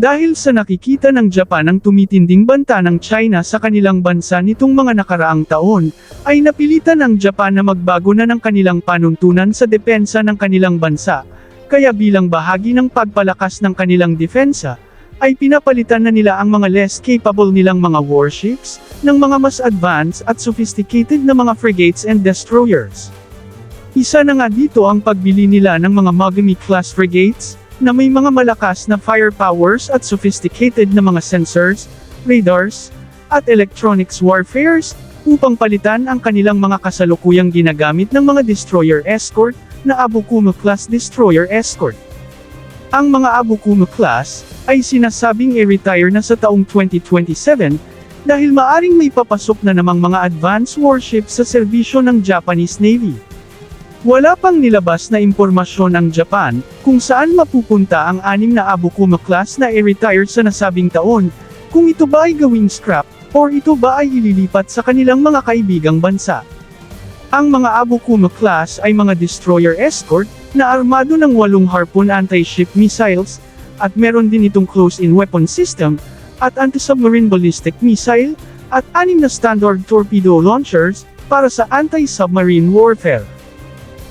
Dahil sa nakikita ng Japan ang tumitinding banta ng China sa kanilang bansa nitong mga nakaraang taon, ay napilitan ang Japan na magbago na ng kanilang panuntunan sa depensa ng kanilang bansa. Kaya bilang bahagi ng pagpalakas ng kanilang depensa, ay pinapalitan na nila ang mga less capable nilang mga warships, ng mga mas advanced at sophisticated na mga frigates and destroyers. Isa na nga dito ang pagbili nila ng mga Mogami-class frigates, na may mga malakas na firepowers at sophisticated na mga sensors, radars, at electronics warfares, upang palitan ang kanilang mga kasalukuyang ginagamit ng mga destroyer escort, na Abukuma-class destroyer escort. Ang mga Abukuma class, ay sinasabing i-retire na sa taong 2027, dahil maaring may papasok na namang mga advanced warships sa serbisyo ng Japanese Navy. Wala pang nilabas na impormasyon ang Japan, kung saan mapupunta ang 6 na Abukuma class na i-retire sa nasabing taon, kung ito ba ay gawing scrap, or ito ba ay ililipat sa kanilang mga kaibigang bansa. Ang mga Abukuma class ay mga destroyer escort, na armado ng 8 Harpoon anti-ship missiles, at meron din itong close-in weapon system, at anti-submarine ballistic missile, at 6 na standard torpedo launchers, para sa anti-submarine warfare.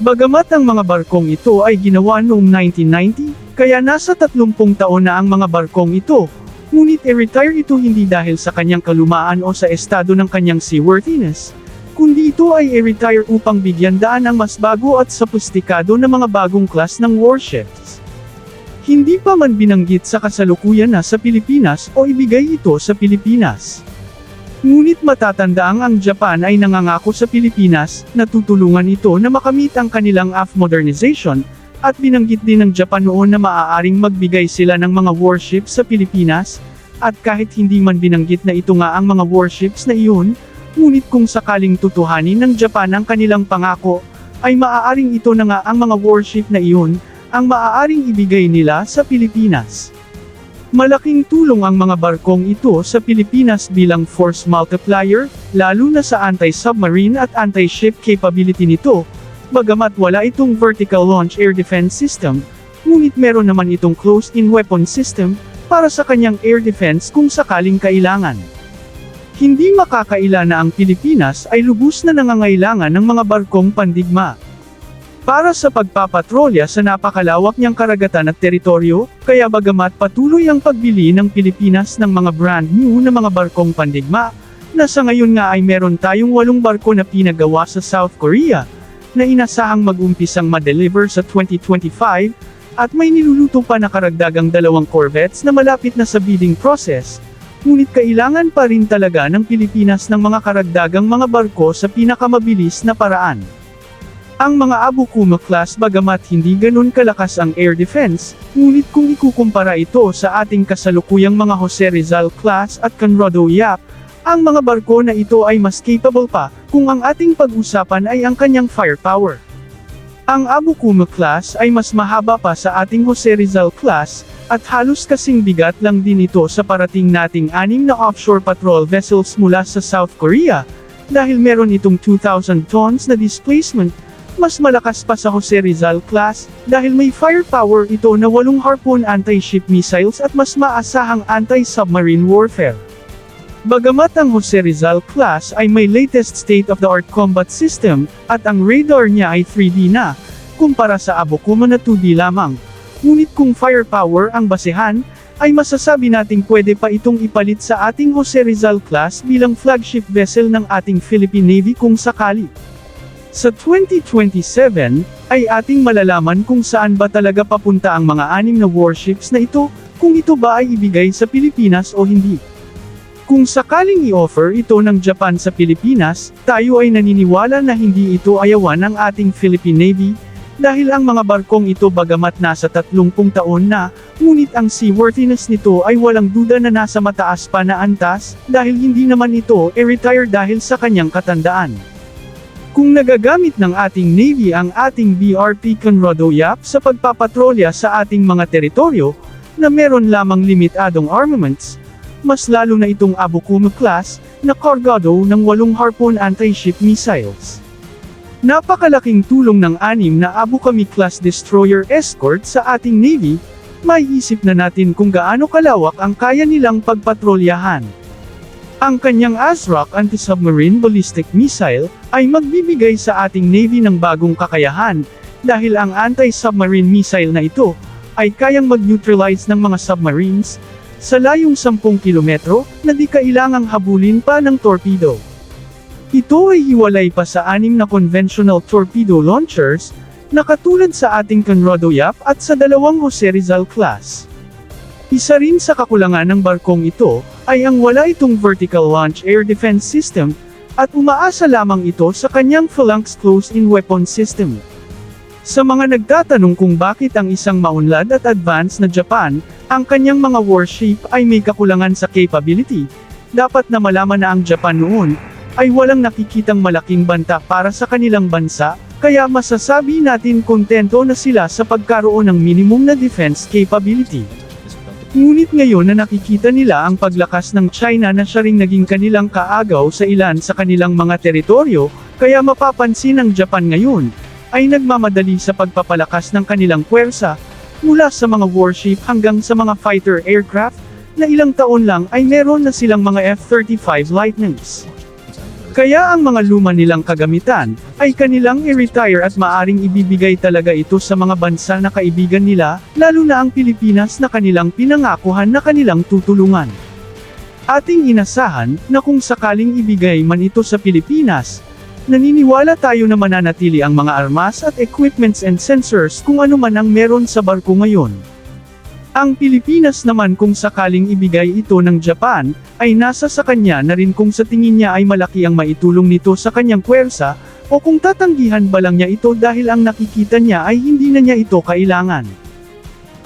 Bagamat ang mga barkong ito ay ginawa noong 1990, kaya nasa 30 taon na ang mga barkong ito, ngunit i-retire ito hindi dahil sa kanyang kalumaan o sa estado ng kanyang seaworthiness, kundi ito ay i-retire upang bigyan daan ang mas bago at sophisticado na mga bagong class ng warships. Hindi pa man binanggit sa kasalukuyan na sa Pilipinas o ibigay ito sa Pilipinas. Ngunit matatandaang ang Japan ay nangangako sa Pilipinas na tutulungan ito na makamit ang kanilang AF modernization, at binanggit din ng Japan noon na maaaring magbigay sila ng mga warships sa Pilipinas, at kahit hindi man binanggit na ito nga ang mga warships na iyon, ngunit kung sakaling tutuhanin ng Japan ang kanilang pangako, ay maaaring ito na nga ang mga warship na iyon, ang maaaring ibigay nila sa Pilipinas. Malaking tulong ang mga barkong ito sa Pilipinas bilang force multiplier, lalo na sa anti-submarine at anti-ship capability nito. Bagamat wala itong vertical launch air defense system, ngunit meron naman itong close-in weapon system, para sa kanyang air defense kung sakaling kailangan. Hindi makakaila na ang Pilipinas ay lubos na nangangailangan ng mga barkong pandigma. Para sa pagpapatrolya sa napakalawak niyang karagatan at teritoryo, kaya bagamat patuloy ang pagbili ng Pilipinas ng mga brand new na mga barkong pandigma, na sa ngayon nga ay meron tayong 8 barko na pinagawa sa South Korea, na inasahang mag-umpisang ma-deliver sa 2025, at may niluluto pa na karagdagang 2 corvettes na malapit na sa bidding process, ngunit kailangan pa rin talaga ng Pilipinas ng mga karagdagang mga barko sa pinakamabilis na paraan. Ang mga Abukuma class bagamat hindi ganun kalakas ang air defense, ngunit kung ikukumpara ito sa ating kasalukuyang mga Jose Rizal class at Conrado Yap, ang mga barko na ito ay mas capable pa, kung ang ating pag-usapan ay ang kanyang firepower. Ang Abukuma class ay mas mahaba pa sa ating Jose Rizal class, at halos kasing bigat lang din ito sa parating nating 6 na offshore patrol vessels mula sa South Korea, dahil meron itong 2,000 tons na displacement. Mas malakas pa sa Jose Rizal class, dahil may firepower ito na 8 Harpoon anti-ship missiles at mas maasahang anti-submarine warfare. Bagamat ang Jose Rizal class ay may latest state-of-the-art combat system, at ang radar niya ay 3D na, kumpara sa Abukuma na 2D lamang. Ngunit kung firepower ang basehan, ay masasabi nating pwede pa itong ipalit sa ating Jose Rizal class bilang flagship vessel ng ating Philippine Navy kung sakali. Sa 2027, ay ating malalaman kung saan ba talaga papunta ang mga 6 na warships na ito, kung ito ba ay ibigay sa Pilipinas o hindi. Kung sakaling i-offer ito ng Japan sa Pilipinas, tayo ay naniniwala na hindi ito ayawan ng ating Philippine Navy, dahil ang mga barkong ito bagamat nasa 30 taon na, ngunit ang seaworthiness nito ay walang duda na nasa mataas pa na antas, dahil hindi naman ito i-retire dahil sa kanyang katandaan. Kung nagagamit ng ating Navy ang ating BRP Conrado Yap sa pagpapatrolya sa ating mga teritoryo, na meron lamang limitadong armaments, mas lalo na itong Abukuma class, na kargado ng 8 Harpoon anti-ship missiles. Napakalaking tulong ng 6 na Abukami class destroyer escort sa ating Navy, maiisip na natin kung gaano kalawak ang kaya nilang pagpatrolyahan. Ang kanyang ASROC anti-submarine ballistic missile ay magbibigay sa ating Navy ng bagong kakayahan, dahil ang anti-submarine missile na ito ay kayang mag-neutralize ng mga submarines sa layong 10 kilometro na di kailangang habulin pa ng torpedo. Ito ay hiwalay pa sa 6 na conventional torpedo launchers na katulad sa ating Conrado Yap at sa 2 Jose Rizal class. Isa rin sa kakulangan ng barkong ito ay ang wala itong vertical launch air defense system, at umaasa lamang ito sa kanyang phalanx close-in weapon system. Sa mga nagtatanong kung bakit ang isang maunlad at advanced na Japan, ang kanyang mga warship ay may kakulangan sa capability, dapat na malaman na ang Japan noon ay walang nakikitang malaking banta para sa kanilang bansa, kaya masasabi natin kontento na sila sa pagkaroon ng minimum na defense capability. Ngunit ngayon na nakikita nila ang paglakas ng China na siya ring naging kanilang kaagaw sa ilan sa kanilang mga teritoryo, kaya mapapansin ang Japan ngayon ay nagmamadali sa pagpapalakas ng kanilang puwersa, mula sa mga warship hanggang sa mga fighter aircraft, na ilang taon lang ay meron na silang mga F-35 Lightnings. Kaya ang mga luma nilang kagamitan ay kanilang i-retire at maaring ibibigay talaga ito sa mga bansa na kaibigan nila, lalo na ang Pilipinas na kanilang pinangakuhan na kanilang tutulungan. Ating inasahan na kung sakaling ibigay man ito sa Pilipinas, naniniwala tayo na mananatili ang mga armas at equipments and sensors kung ano man ang meron sa barko ngayon. Ang Pilipinas naman kung sakaling ibigay ito ng Japan, ay nasa sa kanya na rin kung sa tingin niya ay malaki ang maitulong nito sa kanyang puwersa, o kung tatanggihan ba lang niya ito dahil ang nakikita niya ay hindi na niya ito kailangan.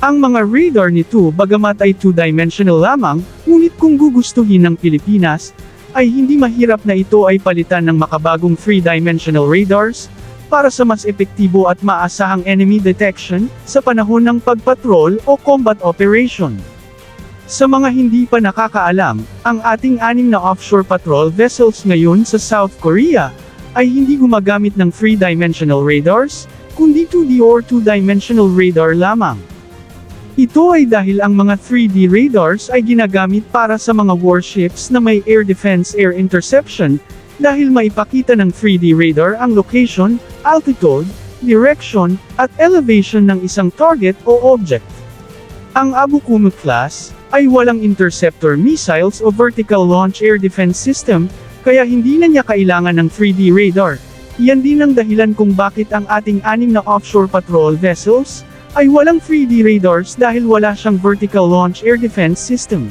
Ang mga radar nito bagamat ay 2-dimensional lamang, ngunit kung gugustuhin ng Pilipinas, ay hindi mahirap na ito ay palitan ng makabagong 3-dimensional radars, para sa mas epektibo at maasahang enemy detection, sa panahon ng pagpatrol o combat operation. Sa mga hindi pa nakakaalam, ang ating 6 na offshore patrol vessels ngayon sa South Korea, ay hindi gumagamit ng 3-dimensional radars, kundi 2D or 2-dimensional radar lamang. Ito ay dahil ang mga 3D radars ay ginagamit para sa mga warships na may air defense air interception, dahil maipakita ng 3D radar ang location, altitude, direction, at elevation ng isang target o object. Ang Abu Qumut class ay walang interceptor missiles o vertical launch air defense system, kaya hindi na niya kailangan ng 3D radar. Yan din ang dahilan kung bakit ang ating 6 na offshore patrol vessels ay walang 3D radars dahil wala siyang vertical launch air defense system.